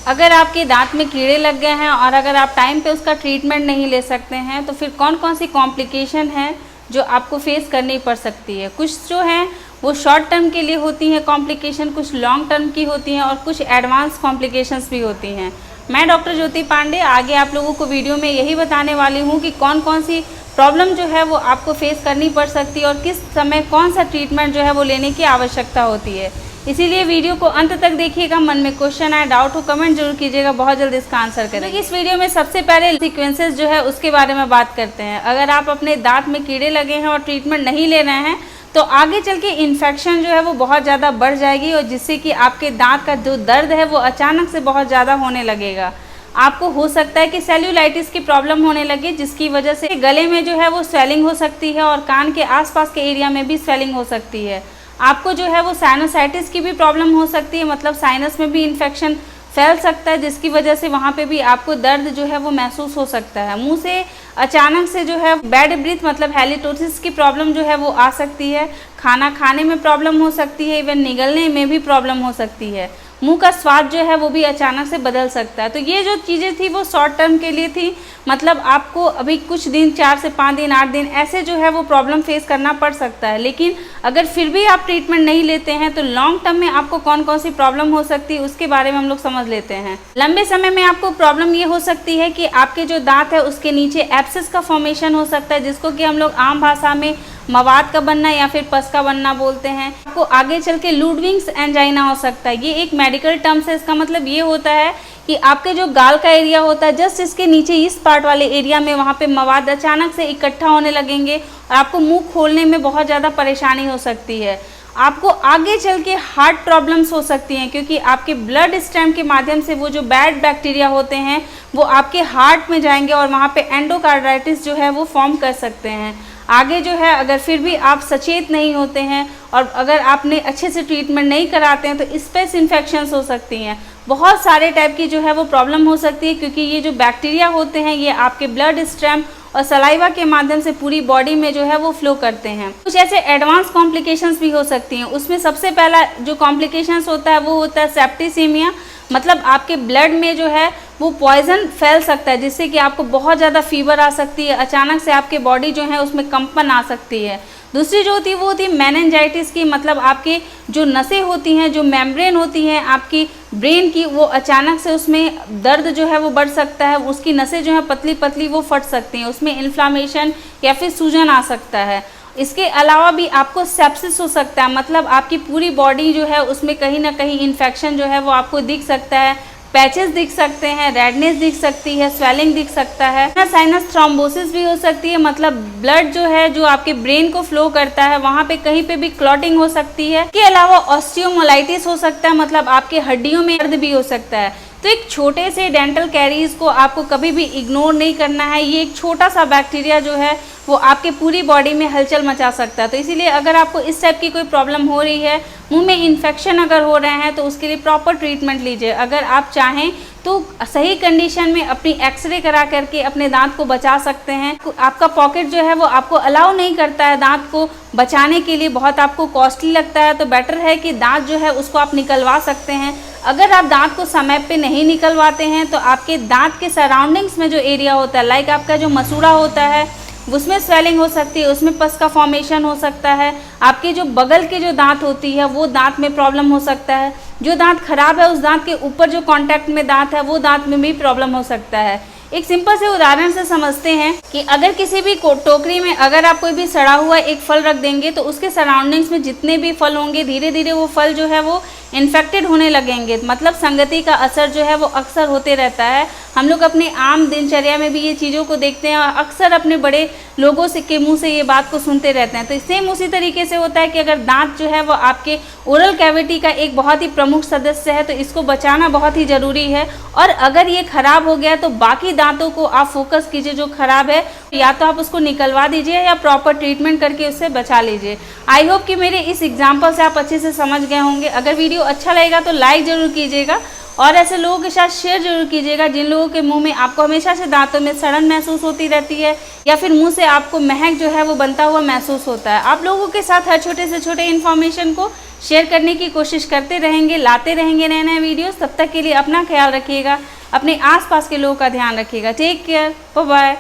अगर आपके दांत में कीड़े लग गए हैं और अगर आप टाइम पे उसका ट्रीटमेंट नहीं ले सकते हैं तो फिर कौन कौन सी कॉम्प्लिकेशन है जो आपको फेस करनी पड़ सकती है। कुछ जो हैं वो शॉर्ट टर्म के लिए होती हैं कॉम्प्लिकेशन, कुछ लॉन्ग टर्म की होती हैं और कुछ एडवांस कॉम्प्लिकेशंस भी होती हैं। मैं डॉक्टर ज्योति पांडे आगे आप लोगों को वीडियो में यही बताने वाली हूँ कि कौन कौन सी प्रॉब्लम जो है वो आपको फेस करनी पड़ सकती है और किस समय कौन सा ट्रीटमेंट जो है वो लेने की आवश्यकता होती है। इसीलिए वीडियो को अंत तक देखिएगा। मन में क्वेश्चन आए, डाउट हो, कमेंट जरूर कीजिएगा, बहुत जल्द इसका आंसर करेंगे। इस वीडियो में सबसे पहले सीक्वेंसेस जो है उसके बारे में बात करते हैं। अगर आप अपने दांत में कीड़े लगे हैं और ट्रीटमेंट नहीं ले रहे हैं तो आगे चल के इन्फेक्शन जो है वो बहुत ज़्यादा बढ़ जाएगी और जिससे कि आपके दांत का जो दर्द है वो अचानक से बहुत ज़्यादा होने लगेगा। आपको हो सकता है कि सेल्यूलाइटिस की प्रॉब्लम होने लगे जिसकी वजह से गले में जो है वो स्वेलिंग हो सकती है और कान के आसपास के एरिया में भी स्वेलिंग हो सकती है। आपको जो है वो साइनोसाइटिस की भी प्रॉब्लम हो सकती है, मतलब साइनस में भी इन्फेक्शन फैल सकता है जिसकी वजह से वहाँ पे भी आपको दर्द जो है वो महसूस हो सकता है। मुंह से अचानक से जो है बैड ब्रीथ मतलब हैलिटोसिस की प्रॉब्लम जो है वो आ सकती है। खाना खाने में प्रॉब्लम हो सकती है, इवन निगलने में भी प्रॉब्लम हो सकती है। मुंह का स्वाद जो है वो भी अचानक से बदल सकता है। तो ये जो चीज़ें थी वो शॉर्ट टर्म के लिए थी, मतलब आपको अभी कुछ दिन 4 से 5 दिन 8 दिन ऐसे जो है वो प्रॉब्लम फेस करना पड़ सकता है। लेकिन अगर फिर भी आप ट्रीटमेंट नहीं लेते हैं तो लॉन्ग टर्म में आपको कौन कौन सी प्रॉब्लम हो सकती है उसके बारे में हम लोग समझ लेते हैं। लंबे समय में आपको प्रॉब्लम ये हो सकती है कि आपके जो दांत है उसके नीचे एब्सेस का फॉर्मेशन हो सकता है, जिसको कि हम लोग आम भाषा में मवाद का बनना या फिर पस का बनना बोलते हैं। आपको आगे चल के लुडविग्स एंजाइना हो सकता है। ये एक मेडिकल टर्म्स है। इसका मतलब ये होता है कि आपके जो गाल का एरिया होता है जस्ट इसके नीचे इस पार्ट वाले एरिया में वहाँ पे मवाद अचानक से इकट्ठा होने लगेंगे और आपको मुंह खोलने में बहुत ज़्यादा परेशानी हो सकती है। आपको आगे चल के हार्ट प्रॉब्लम्स हो सकती हैं क्योंकि आपके ब्लड स्टेम के माध्यम से वो जो बैड बैक्टीरिया होते हैं वो आपके हार्ट में जाएंगे और वहाँ पे एंडोकार्डाइटिस जो है वो फॉर्म कर सकते हैं। आगे जो है अगर फिर भी आप सचेत नहीं होते हैं और अगर आपने अच्छे से ट्रीटमेंट नहीं कराते हैं तो स्पेस इन्फेक्शंस हो सकती हैं। बहुत सारे टाइप की जो है वो प्रॉब्लम हो सकती है क्योंकि ये जो बैक्टीरिया होते हैं ये आपके ब्लड स्ट्रेम और सलाइवा के माध्यम से पूरी बॉडी में जो है वो फ्लो करते हैं। कुछ ऐसे एडवांस कॉम्प्लिकेशंस भी हो सकती हैं। उसमें सबसे पहला जो कॉम्प्लिकेशंस होता है वो होता है सेप्टिसीमिया, मतलब आपके ब्लड में जो है वो पॉइजन फैल सकता है जिससे कि आपको बहुत ज़्यादा फीवर आ सकती है। अचानक से आपके बॉडी जो है उसमें कंपन आ सकती है। दूसरी जो होती है वो होती है मेनिंजाइटिस की, मतलब आपके जो नसें होती हैं, जो मेम्ब्रेन होती हैं आपकी ब्रेन की, वो अचानक से उसमें दर्द जो है वो बढ़ सकता है। उसकी नसें जो है पतली पतली वो फट सकती हैं, उसमें इन्फ्लामेशन या फिर सूजन आ सकता है। इसके अलावा भी आपको सेप्सिस हो सकता है, मतलब आपकी पूरी बॉडी जो है उसमें कहीं ना कहीं इन्फेक्शन जो है वो आपको दिख सकता है। पैचेस दिख सकते हैं, रेडनेस दिख सकती है, स्वेलिंग दिख सकता है। साइनस थ्रोम्बोसिस भी हो सकती है, मतलब ब्लड जो है जो आपके ब्रेन को फ्लो करता है वहाँ पे कहीं पे भी क्लॉटिंग हो सकती है। इसके अलावा ऑस्टियोमोलाइटिस हो सकता है, मतलब आपके हड्डियों में दर्द भी हो सकता है। तो एक छोटे से डेंटल कैरीज को आपको कभी भी इग्नोर नहीं करना है। ये एक छोटा सा बैक्टीरिया जो है वो आपके पूरी बॉडी में हलचल मचा सकता है। तो इसीलिए अगर आपको इस टाइप की कोई प्रॉब्लम हो रही है, मुंह में इन्फेक्शन अगर हो रहे हैं तो उसके लिए प्रॉपर ट्रीटमेंट लीजिए। अगर आप चाहें तो सही कंडीशन में अपनी एक्सरे करा करके अपने दांत को बचा सकते हैं। आपका पॉकेट जो है वो आपको अलाउ नहीं करता है दांत को बचाने के लिए, बहुत आपको कॉस्टली लगता है, तो बेटर है कि दांत जो है उसको आप निकलवा सकते हैं। अगर आप दांत को समय पे नहीं निकलवाते हैं तो आपके दांत के सराउंडिंग्स में जो एरिया होता है, लाइक आपका जो मसूड़ा होता है उसमें स्वेलिंग हो सकती है, उसमें पस का फॉर्मेशन हो सकता है। आपके जो बगल के जो दांत होती है वो दांत में प्रॉब्लम हो सकता है। जो दांत खराब है उस दांत के ऊपर जो कांटेक्ट में दांत है वो दांत में भी प्रॉब्लम हो सकता है। एक सिंपल से उदाहरण से समझते हैं कि अगर किसी भी टोकरी में अगर आप कोई भी सड़ा हुआ एक फल रख देंगे तो उसके सराउंडिंग्स में जितने भी फल होंगे धीरे धीरे वो फल जो है वो इन्फेक्टेड होने लगेंगे, मतलब संगति का असर जो है वो अक्सर होते रहता है। हम लोग अपने आम दिनचर्या में भी ये चीज़ों को देखते हैं और अक्सर अपने बड़े लोगों से के मुंह से ये बात को सुनते रहते हैं। तो सेम उसी तरीके से होता है कि अगर दांत जो है वो आपके ओरल कैविटी का एक बहुत ही प्रमुख सदस्य है तो इसको बचाना बहुत ही ज़रूरी है। और अगर ये खराब हो गया तो बाकी दांतों को आप फोकस कीजिए जो खराब है, या तो आप उसको निकलवा दीजिए या प्रॉपर ट्रीटमेंट करके उससे बचा लीजिए। आई होप कि मेरे इस एग्जाम्पल से आप अच्छे से समझ गए होंगे। अगर वीडियो अच्छा लगेगा तो लाइक ज़रूर कीजिएगा और ऐसे लोगों के साथ शेयर जरूर कीजिएगा जिन लोगों के मुंह में आपको हमेशा से दांतों में सड़न महसूस होती रहती है या फिर मुंह से आपको महक जो है वो बनता हुआ महसूस होता है। आप लोगों के साथ हर छोटे से छोटे इन्फॉर्मेशन को शेयर करने की कोशिश करते रहेंगे, लाते रहेंगे नए नए वीडियोस। तब तक के लिए अपना ख्याल रखिएगा, अपने आसपास के लोगों का ध्यान रखिएगा। Take care, bye bye.